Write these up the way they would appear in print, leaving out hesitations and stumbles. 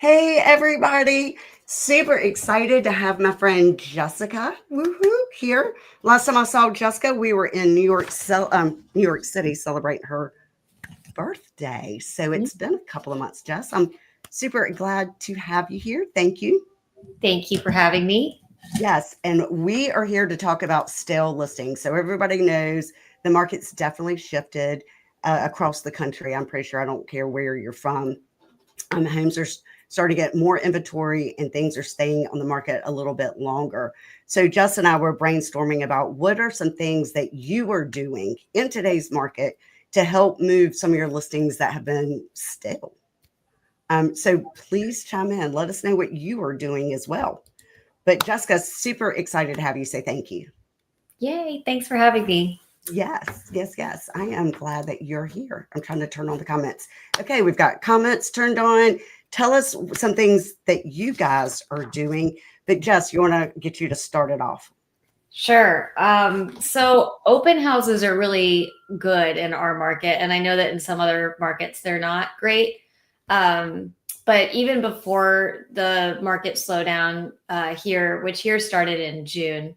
Hey, everybody. Super excited to have my friend Jessica here. Last time I saw Jessica, we were in New York City celebrating her birthday. So Mhm. it's been a couple of months, Jess. I'm super glad to have you here. Thank you. Thank you for having me. Yes, and we are here to talk about stale listings. So everybody knows the market's definitely shifted across the country. I'm pretty sure I don't care where you're from. Homes are starting to get more inventory and things are staying on the market a little bit longer. So Jess and I were brainstorming about what are some things that you are doing in today's market to help move some of your listings that have been stale. So please chime in. Let us know what you are doing as well. But Jessica, super excited to have you say thank you. Yay, thanks for having me. Yes. I am glad that you're here. I'm trying to turn on the comments. Okay, we've got comments turned on. Tell us some things that you guys are doing. But Jess, you want to get you to start it off. Sure. So open houses are really good in our market, and I know that in some other markets they're not great. Um, but even before the market slowdown here, which here started in June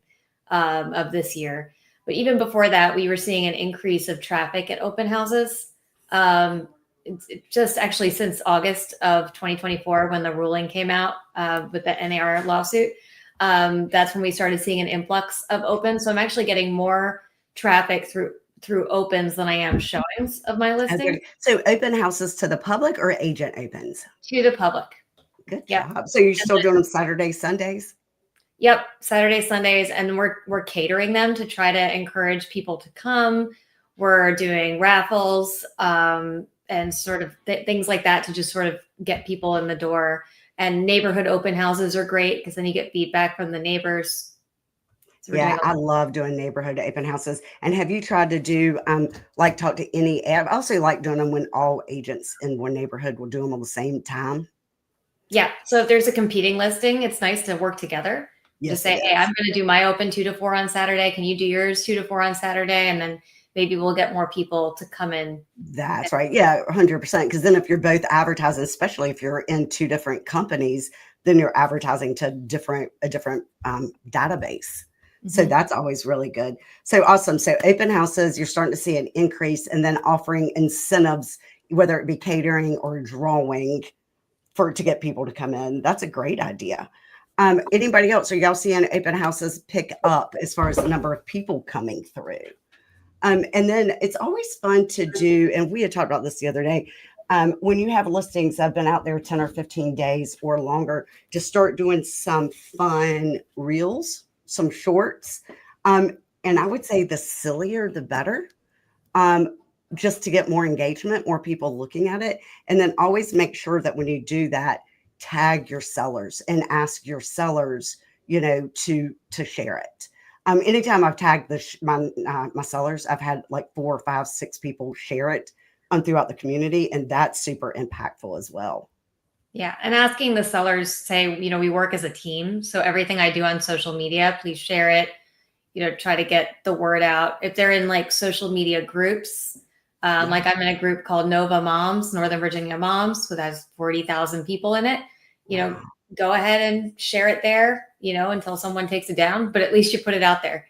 of this year, but even before that, we were seeing an increase of traffic at open houses. It's just actually since August of 2024, when the ruling came out with the NAR lawsuit, that's when we started seeing an influx of opens. So I'm actually getting more traffic through opens than I am showings of my listing Okay. So open houses to the public or agent opens? to the public. Good Yep. job. So you're And still doing them Saturdays, Sundays? yep, Saturdays, Sundays, and we're catering them to try to encourage people to come. We're doing raffles and sort of things like that to just sort of get people in the door. And neighborhood open houses are great because then you get feedback from the neighbors. So we're Yeah, doing I love doing neighborhood open houses. And have you tried to do like talk to any I also like doing them when all agents in one neighborhood will do them at the same time? Yeah. So if there's a competing listing, it's nice to work together. Just Yes, it say, hey, I'm is. going to do my open 2 to 4 on Saturday. Can you do yours 2 to 4 on Saturday? And then maybe we'll get more people to come in. That's right. Yeah, 100%. Because then if you're both advertising, especially if you're in two different companies, then you're advertising to a different database. So Mhm. that's always really good. So awesome. So open houses, you're starting to see an increase, and then offering incentives, whether it be catering or drawing, for to get people to come in. That's a great idea. Anybody else? Are y'all seeing open houses pick up as far as the number of people coming through? And then it's always fun to do, and we had talked about this the other day. When you have listings that have been out there 10 or 15 days or longer, to start doing some fun reels, some shorts. And I would say the sillier, the better, um, just to get more engagement, more people looking at it. And then always make sure that when you do that, tag your sellers and ask your sellers, to share it. Anytime I've tagged my sellers, I've had like 4 or 5, 6 people share it throughout the community, and that's super impactful as well. Yeah. And asking the sellers, say, we work as a team. So everything I do on social media, please share it, try to get the word out. If they're in like social media groups, Yeah. like I'm in a group called Nova Moms, Northern Virginia Moms, that has 40,000 people in it, Wow. go ahead and share it there, until someone takes it down, but at least you put it out there.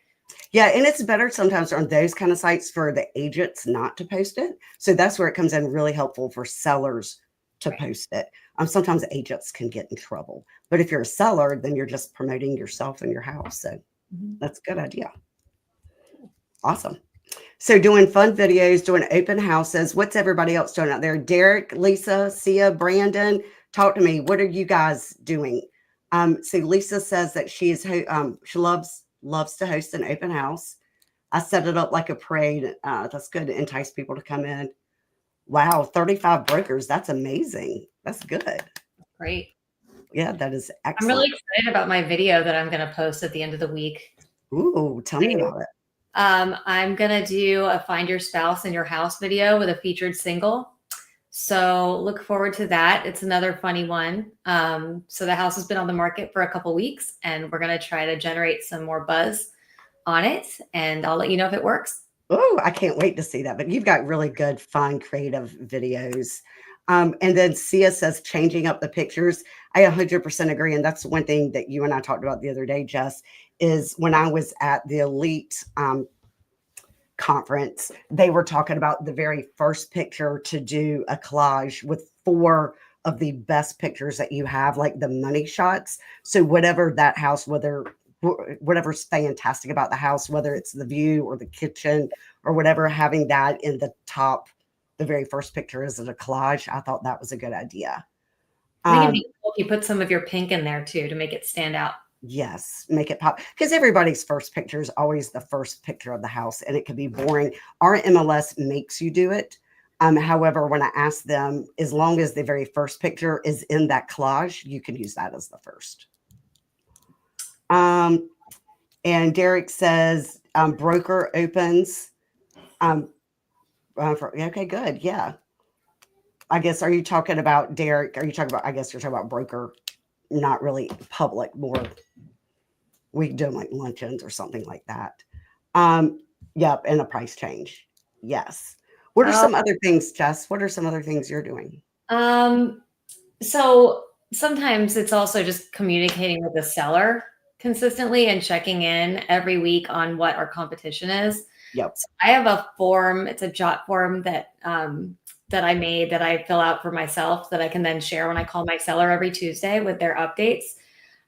Yeah, and it's better sometimes on those kind of sites for the agents not to post it. So that's where it comes in really helpful for sellers to Right. post it. Sometimes agents can get in trouble, but if you're a seller, then you're just promoting yourself and your house. So Mhm. that's a good idea. Awesome. So doing fun videos, doing open houses. What's everybody else doing out there? Derek, Lisa, Sia, Brandon, talk to me. What are you guys doing? So Lisa says that she loves to host an open house. I set it up like a parade. That's good to entice people to come in. Wow, 35 brokers. That's amazing. That's good. Great. Yeah, that is I'm really excellent. excited about my video that I'm going to post at the end of the week. Ooh, tell me about it. I'm going to do a Find Your Spouse in Your House video with a featured single. So look forward to that. It's another funny one. So the house has been on the market for a couple weeks, and we're going to try to generate some more buzz on it. And I'll let you know if it works. Oh, I can't wait to see that. But you've got really good, fun, creative videos. And then Sia says changing up the pictures. I 100% agree. And that's one thing that you and I talked about the other day, Jess, is when I was at the Elite conference, they were talking about the very first picture to do a collage with 4 of the best pictures that you have, like the money shots. So whatever that house, whatever's fantastic about the house, whether it's the view or the kitchen or whatever, having that in the top, the very first picture is a collage. I thought that was a good idea. I think it'd be cool if you put some of your pink in there too to make it stand out. Yes, make it pop, because everybody's first picture is always the first picture of the house, and it can be boring. Our MLS makes you do it. However, when I ask them, as long as the very first picture is in that collage, you can use that as the first. And Derek says broker opens. Okay, good. Yeah. I guess, are you talking about Derek? Are you talking about, I guess you're talking about broker, not really public, more we do like luncheons or something like that. Yep. And a price change. Yes. What are some other things, Jess? What are some other things you're doing? So sometimes it's also just communicating with the seller consistently and checking in every week on what our competition is. Yep. So I have a form. It's a jot form that that I made that I fill out for myself that I can then share when I call my seller every Tuesday with their updates.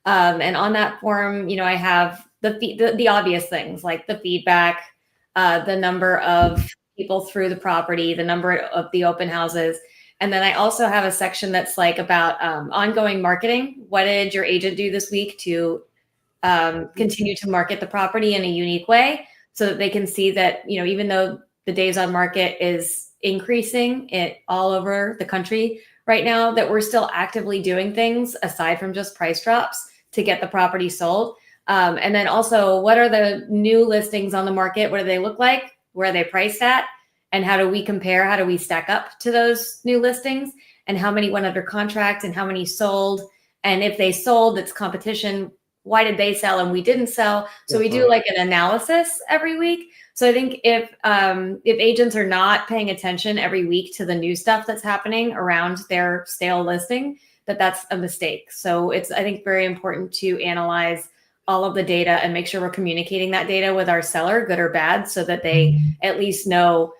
And on that form, I have the obvious things like the feedback, the number of people through the property, the number of the open houses. And then I also have a section that's like about ongoing marketing. What did your agent do this week to continue to market the property in a unique way so that they can see that, even though the days on market is increasing it all over the country right now, that we're still actively doing things aside from just price drops to get the property sold. And then also, what are the new listings on the market? What do they look like? Where are they priced at? And how do we compare? How do we stack up to those new listings? And how many went under contract and how many sold? And if they sold, it's competition. Why did they sell and we didn't sell? So we do like an analysis every week. So I think if agents are not paying attention every week to the new stuff that's happening around their stale listing, that's a mistake. So it's, I think, very important to analyze all of the data and make sure we're communicating that data with our seller, good or bad, so that they at least know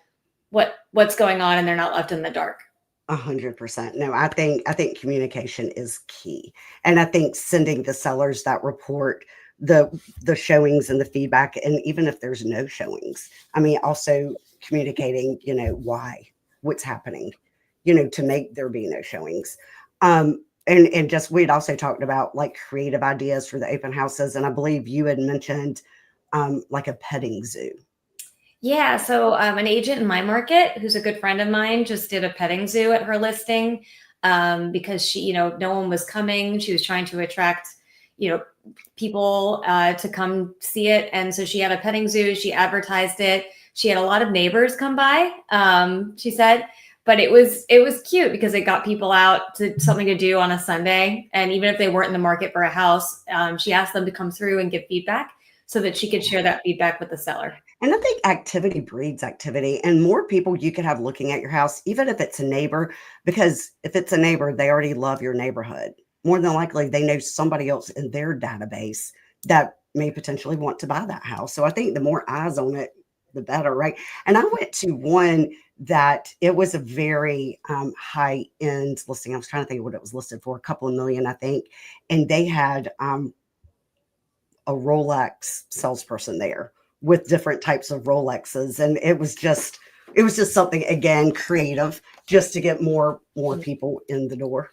what's going on and they're not left in the dark. 100%. No, I think communication is key. And I think sending the sellers that report the showings and the feedback, and even if there's no showings, I mean, also communicating, what's happening, to make there be no showings. And just, we'd also talked about like creative ideas for the open houses. And I believe you had mentioned like a petting zoo. Yeah. So an agent in my market, who's a good friend of mine, just did a petting zoo at her listing because she, no one was coming. She was trying to attract, people to come see it. And so she had a petting zoo. She advertised it. She had a lot of neighbors come by, she said. But it was cute because it got people out to something to do on a Sunday. And even if they weren't in the market for a house, she asked them to come through and give feedback so that she could share that feedback with the seller. And I think activity breeds activity, and more people you could have looking at your house, even if it's a neighbor, because if it's a neighbor, they already love your neighborhood. More than likely, they know somebody else in their database that may potentially want to buy that house. So I think the more eyes on it, the better, right? And I went to one that it was a very high end listing. I was trying to think of what it was listed for, a couple of million, I think. And they had a Rolex salesperson there with different types of Rolexes. And it was just something, again, creative, just to get more people in the door.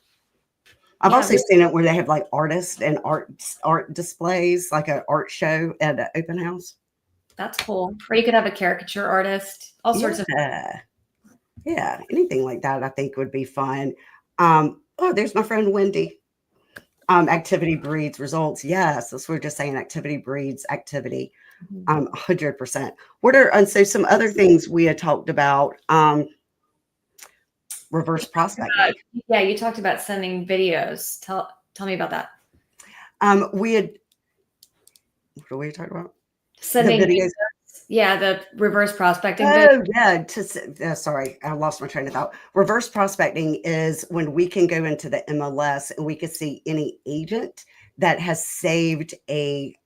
I've also seen it where they have like artists and art displays, like an art show at an open house. That's cool. Or you could have a caricature artist, all sorts of. Yeah, anything like that I think would be fun. There's my friend Wendy. Activity breeds results. Yes, that's what we're just saying. Activity breeds activity. 100%. What are so some other things we had talked about? Reverse prospecting. Yeah, you talked about sending videos. Tell me about that. We had. What are we talking about? Sending videos. Yeah, the reverse prospecting video. Oh, yeah. Sorry, I lost my train of thought. Reverse prospecting is when we can go into the MLS and we can see any agent that has saved like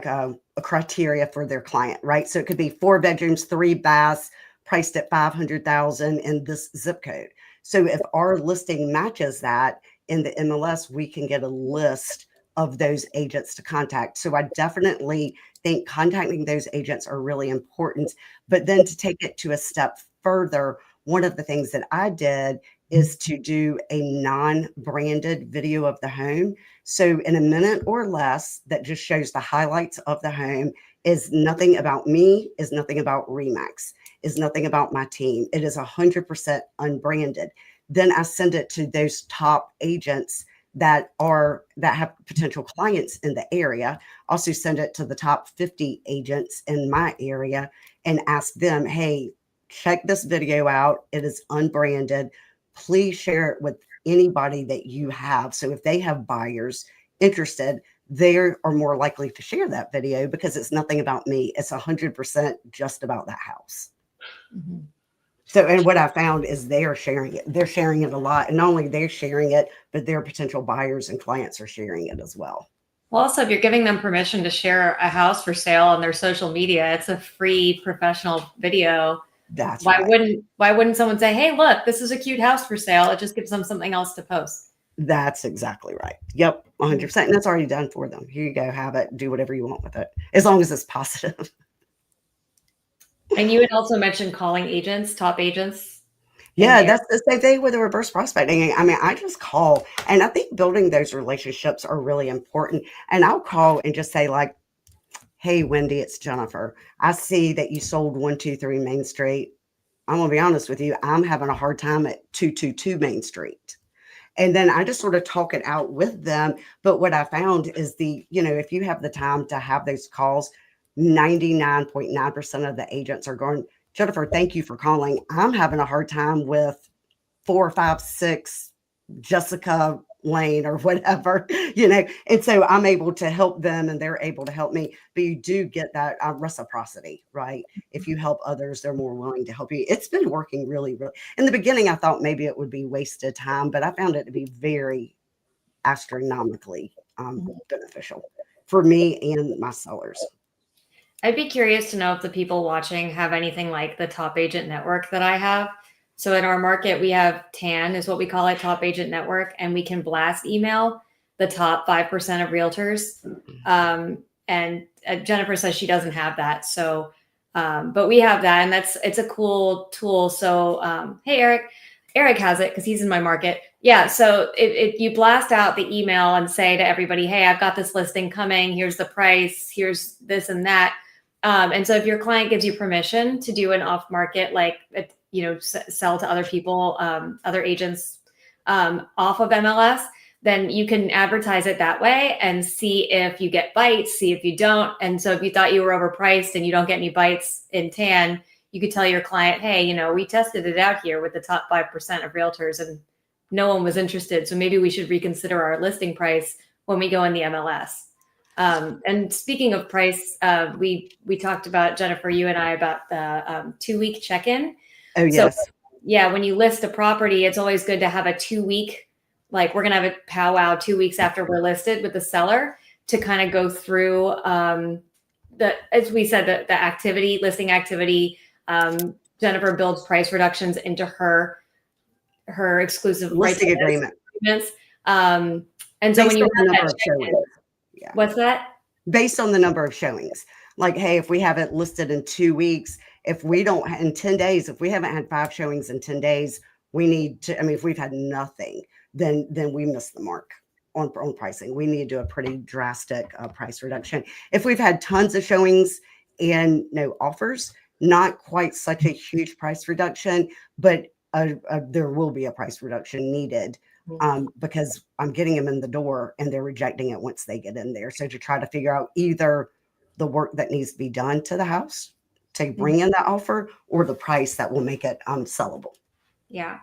a criteria for their client, right? So it could be 4 bedrooms, 3 baths, priced at 500,000 in this zip code. So if our listing matches that in the MLS, we can get a list of those agents to contact. So I definitely think contacting those agents are really important. But then to take it to a step further, one of the things that I did is to do a non-branded video of the home. So in a minute or less, that just shows the highlights of the home, is nothing about me, is nothing about Remax, is nothing about my team. It is 100% unbranded. Then I send it to those top agents that have potential clients in the area. Also send it to the top 50 agents in my area and ask them, hey, check this video out. It is unbranded. Please share it with anybody that you have. So if they have buyers interested, they are more likely to share that video because it's nothing about me. It's 100% just about that house. Mm-hmm. So, and what I found is they are sharing it. They're sharing it a lot. And not only they're sharing it, but their potential buyers and clients are sharing it as well. Well, also, if you're giving them permission to share a house for sale on their social media, it's a free professional video. That's why right. why wouldn't someone say, hey, look, this is a cute house for sale? It just gives them something else to post. That's exactly right. Yep, 100%. And that's already done for them. Here you go, have it, do whatever you want with it, as long as it's positive. And you had also mentioned calling agents, top agents. Yeah, that's the same thing with the reverse prospecting. I mean, I just call, and I think building those relationships are really important. And I'll call and just say, like, hey, Wendy, it's Jennifer. I see that you sold 123 Main Street. I'm going to be honest with you. I'm having a hard time at 222 Main Street. And then I just sort of talk it out with them. But what I found is if you have the time to have those calls, 99.9% of the agents are going, Jennifer, thank you for calling. I'm having a hard time with 456 Jessica Lane or whatever, and so I'm able to help them and they're able to help me. But you do get that reciprocity, right? If you help others, they're more willing to help you. It's been working really, really. In the beginning, I thought maybe it would be wasted time, but I found it to be very astronomically beneficial for me and my sellers. I'd be curious to know if the people watching have anything like the top agent network that I have. So in our market, we have TAN is what we call it, top agent network, and we can blast email the top 5% of realtors. And Jennifer says she doesn't have that. So, but we have that, and it's a cool tool. So, hey, Eric has it because he's in my market. Yeah. So if you blast out the email and say to everybody, hey, I've got this listing coming, here's the price, here's this and that. And so if your client gives you permission to do an off market, like, sell to other people, other agents off of MLS, then you can advertise it that way and see if you get bites, see if you don't. And so if you thought you were overpriced and you don't get any bites in TAN, you could tell your client, hey, we tested it out here with the top 5% of realtors and no one was interested. So maybe we should reconsider our listing price when we go in the MLS. And speaking of price, we talked about, Jennifer, you and I, about the 2-week check-in. Oh, yes. So, yeah, when you list a property, it's always good to have a 2-week, like we're going to have a powwow 2 weeks after we're listed with the seller to kind of go through as we said, the activity, listing activity. Jennifer builds price reductions into her exclusive Listing agreements. And so when you have that check-in, yeah. What's that? Based on the number of showings. Like, hey, if we have it listed in 2 weeks, if we don't, in 10 days, if we haven't had 5 showings in 10 days, we need to, if we've had nothing, then we miss the mark on pricing. We need to do a pretty drastic price reduction. If we've had tons of showings and no offers, not quite such a huge price reduction, but there will be a price reduction needed. Because I'm getting them in the door and they're rejecting it once they get in there. So to try to figure out either the work that needs to be done to the house to bring in that offer or the price that will make it sellable. Yeah.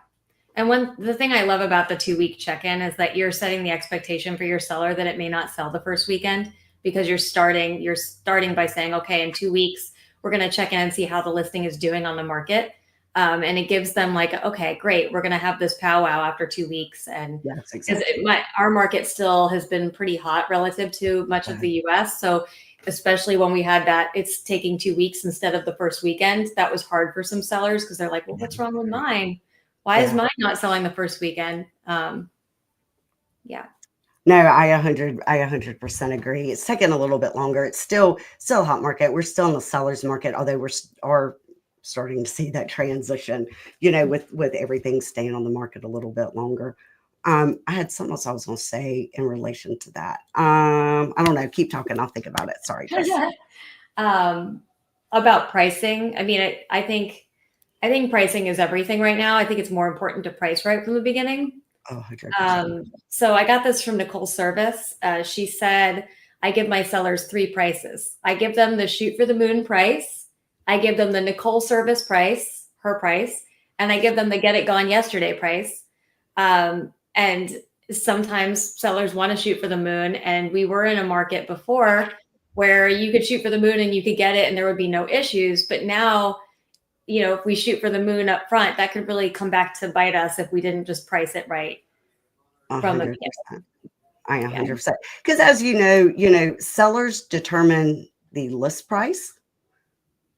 And the thing I love about the 2-week check-in is that you're setting the expectation for your seller that it may not sell the first weekend. because you're starting by saying, okay, in 2 weeks, we're going to check in and see how the listing is doing on the market. And it gives them like, okay, great, we're going to have this powwow after 2 weeks. And Yes, because exactly. our market still has been pretty hot relative to much of the US. So especially when we had that, it's taking 2 weeks instead of the first weekend. That was hard for some sellers because they're like, well, what's wrong with mine? Why is mine not selling the first weekend? Yeah. No, I 100% agree. It's taking a little bit longer. It's still a hot market. We're still in the seller's market, although are starting to see that transition, with everything staying on the market a little bit longer. I had something else I was going to say in relation to that. I don't know. Keep talking. I'll think about it. Sorry, Jess. About pricing. I mean, I think pricing is everything right now. I think it's more important to price right from the beginning. Oh, 100%. So I got this from Nicole Service. She said, I give my sellers 3 prices. I give them the shoot for the moon price. I give them the Nicole Service price, her price, and I give them the get it gone yesterday price. And sometimes sellers want to shoot for the moon. And we were in a market before where you could shoot for the moon and you could get it and there would be no issues. But now, if we shoot for the moon up front, that could really come back to bite us if we didn't just price it right from the 100%. beginning. I 100%. Because as you know, sellers determine the list price,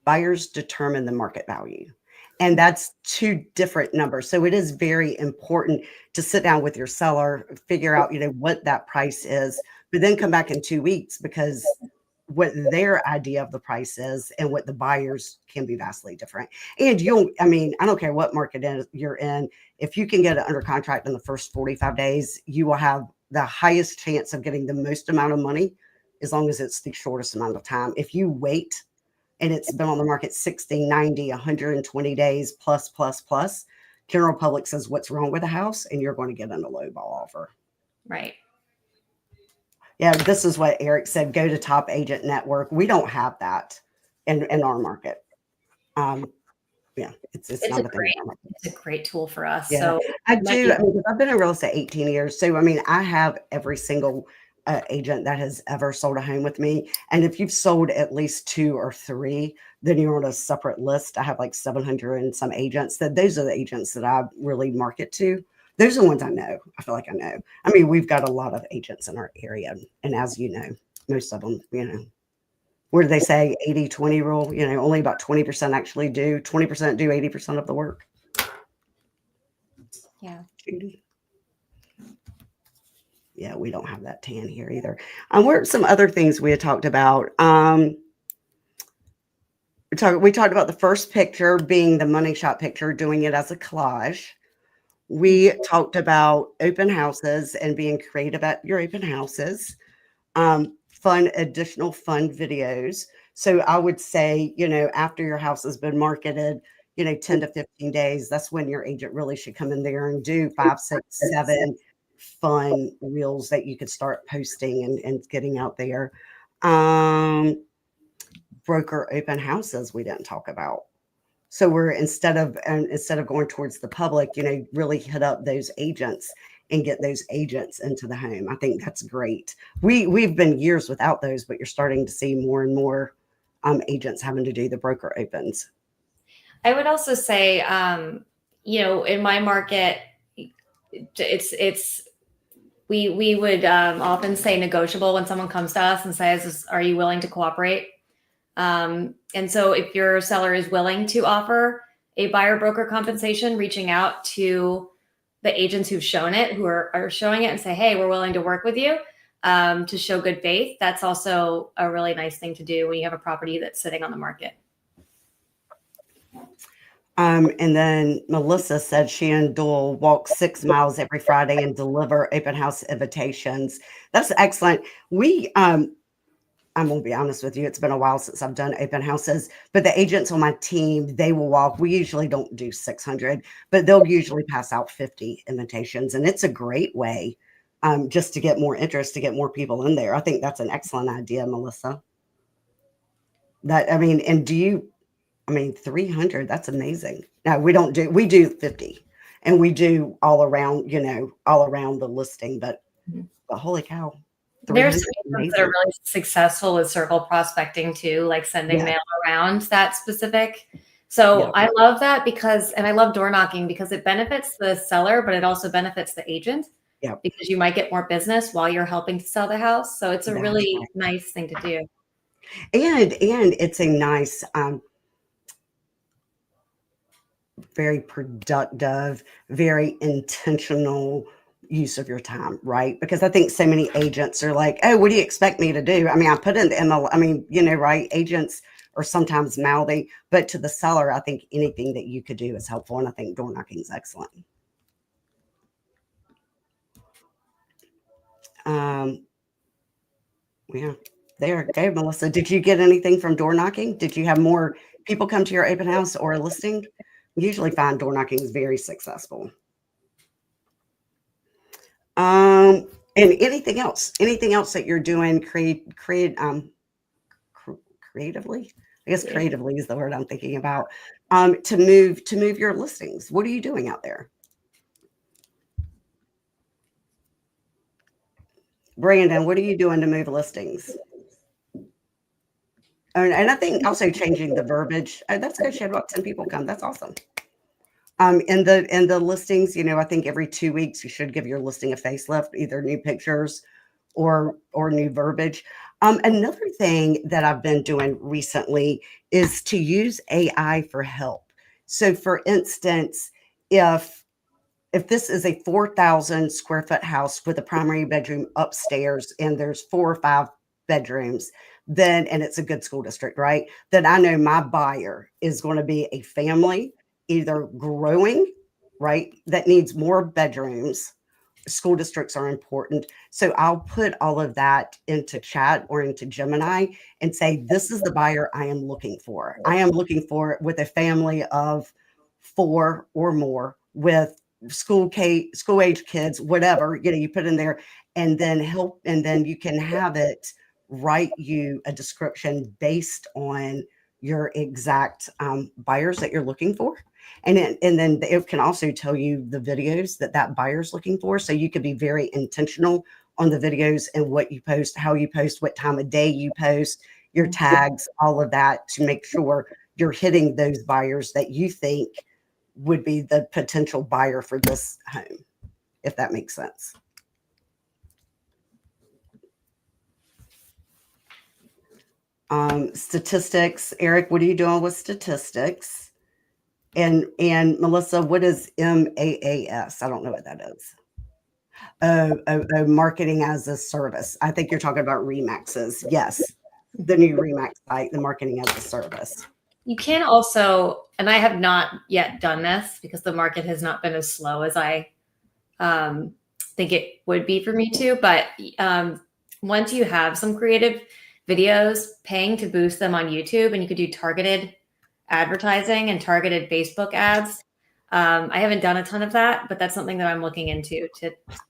buyers determine the market value. And that's 2 different numbers. So it is very important to sit down with your seller, figure out, what that price is, but then come back in 2 weeks because what their idea of the price is and what the buyers can be vastly different. And I don't care what market you're in. If you can get it under contract in the first 45 days, you will have the highest chance of getting the most amount of money as long as it's the shortest amount of time. If you wait and it's been on the market 60, 90, 120 days plus, general public says what's wrong with the house and you're going to get in a low ball offer. Right. Yeah, this is what Eric said, go to Top Agent Network. We don't have that in our market. It's not a thing. It's a great tool for us. Yeah, so I do. I've been in real estate 18 years. So, I have every single agent that has ever sold a home with me. And if you've sold at least 2 or 3, then you're on a separate list. I have like 700 and some agents. Those are the agents that I really market to. Those are the ones I know. I feel like I know. We've got a lot of agents in our area. And as you know, most of them, where do they say 80-20 rule? Only about 20% actually do. 20% do 80% of the work. Yeah. Yeah, we don't have that tan here either. What are some other things we had talked about? We talked about the first picture being the money shot picture, doing it as a collage. We talked about open houses and being creative at your open houses. Additional fun videos. So I would say, after your house has been marketed, 10 to 15 days, that's when your agent really should come in there and do 5, 6, 7 fun reels that you could start posting and getting out there. Broker open houses we didn't talk about. So we're instead of going towards the public, really hit up those agents and get those agents into the home. I think that's great. We've been years without those, but you're starting to see more and more agents having to do the broker opens. I would also say, in my market, we would often say negotiable when someone comes to us and says, are you willing to cooperate? And so if your seller is willing to offer a buyer broker compensation, reaching out to the agents who've shown it, who are showing it and say, hey, we're willing to work with you to show good faith. That's also a really nice thing to do when you have a property that's sitting on the market. And then Melissa said she and Doyle walk 6 miles every Friday and deliver open house invitations. That's excellent. I'm going to be honest with you. It's been a while since I've done open houses, but the agents on my team, they will walk. We usually don't do 600, but they'll usually pass out 50 invitations. And it's a great way just to get more interest, to get more people in there. I think that's an excellent idea, Melissa. 300, that's amazing. Now we do 50 and we do all around the listing, but holy cow. There's 300, some agents that are amazing. really successful with circle prospecting too, like sending Yeah, mail around that specific. So yeah, I love that because, and I love door knocking because it benefits the seller, but it also benefits the agent yeah. because you might get more business while you're helping to sell the house. So it's a That's really right. nice thing to do. And it's a nice, very productive, very intentional use of your time, right? Because I think so many agents are like, oh, what do you expect me to do? I mean, I put in the ML, I mean, right? Agents are sometimes mouthy, but to the seller, I think anything that you could do is helpful. And I think door knocking is excellent. Um, yeah, there. Okay, Melissa. Did you get anything from door knocking? Did you have more people come to your open house or a listing? Usually find door knocking is very successful. Um, and anything else that you're doing creatively? I guess Yeah. creatively is the word I'm thinking about. To move your listings. What are you doing out there? Brandon, what are you doing to move listings? And I think also changing the verbiage. Oh, that's good. She had about 10 people come. That's awesome. In the listings, I think every 2 weeks you should give your listing a facelift, either new pictures or new verbiage. Another thing that I've been doing recently is to use AI for help. So, for instance, if this is a 4,000 square foot house with a primary bedroom upstairs and there's 4 or 5 bedrooms, then and it's a good school district, right? Then I know my buyer is going to be a family either growing, right, that needs more bedrooms. School districts are important. So I'll put all of that into chat or into Gemini and say, this is the buyer I am looking for. I am looking for with a family of 4 or more with school age kids, whatever, you put in there and then help, and then you can have it write you a description based on your exact buyers that you're looking for. And then it can also tell you the videos that buyer's looking for. So you could be very intentional on the videos and what you post, how you post, what time of day you post, your tags, all of that to make sure you're hitting those buyers that you think would be the potential buyer for this home, if that makes sense. Statistics. Eric, what are you doing with statistics? And Melissa, what is MAAS? I don't know what that is. Marketing as a service. I think you're talking about Remaxes. Yes, the new Remax site, the marketing as a service. You can also, and I have not yet done this because the market has not been as slow as I think it would be for me to. But once you have some creative videos, paying to boost them on YouTube, and you could do targeted advertising and targeted Facebook ads. I haven't done a ton of that, but that's something that I'm looking into.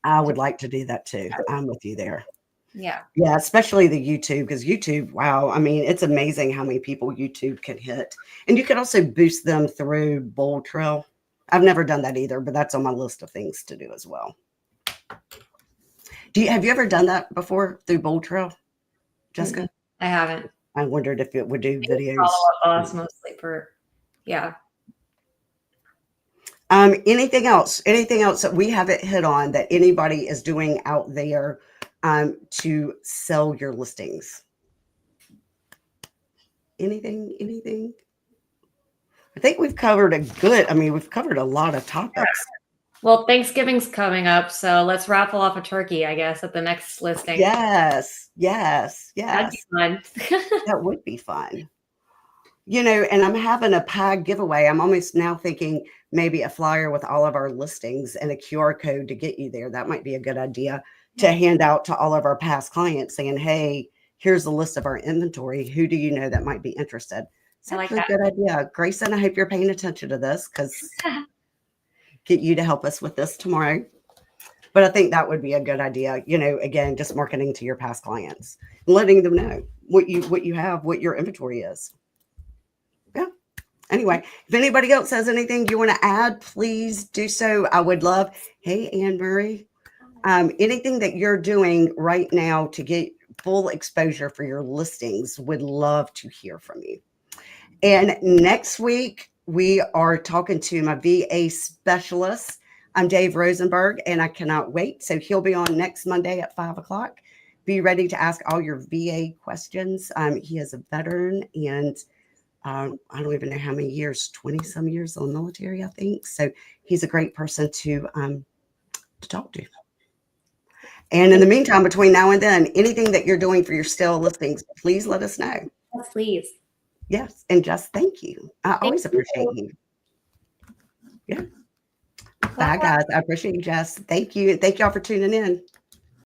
I would like to do that too. I'm with you there. Yeah. Yeah, especially the YouTube, because YouTube, wow, I mean, it's amazing how many people YouTube can hit. And you can also boost them through Bowl Trail. I've never done that either, but that's on my list of things to do as well. Have you ever done that before through Bowl Trail, Jessica? I haven't. I wondered if it would do videos. Follow-up us mostly for, yeah. Anything else that we haven't hit on that anybody is doing out there to sell your listings? Anything? I think we've covered we've covered a lot of topics. Well, Thanksgiving's coming up, so let's raffle off a turkey, I guess, at the next listing. Yes. That'd be fun. That would be fun. And I'm having a pie giveaway. I'm almost now thinking maybe a flyer with all of our listings and a QR code to get you there. That might be a good idea to hand out to all of our past clients saying, hey, here's a list of our inventory. Who do you know that might be interested? It's actually a good idea. Grayson, I hope you're paying attention to this because get you to help us with this tomorrow. But I think that would be a good idea. Again, just marketing to your past clients, letting them know what you have, what your inventory is. Yeah. Anyway, if anybody else has anything you want to add, please do so. I would love. Hey, Anne Murray. Anything that you're doing right now to get full exposure for your listings, would love to hear from you. And next week, we are talking to my VA specialist. I'm Dave Rosenberg, and I cannot wait. So he'll be on next Monday at 5 o'clock. Be ready to ask all your VA questions. He is a veteran, and I don't even know how many years, 20 some years in the military, I think. So he's a great person to talk to. And in the meantime, between now and then, anything that you're doing for your still listings, please let us know. Yes, please. Yes. And just thank you. I always appreciate you. Yeah. Bye, guys. I appreciate you, Jess. Thank you. Thank y'all for tuning in.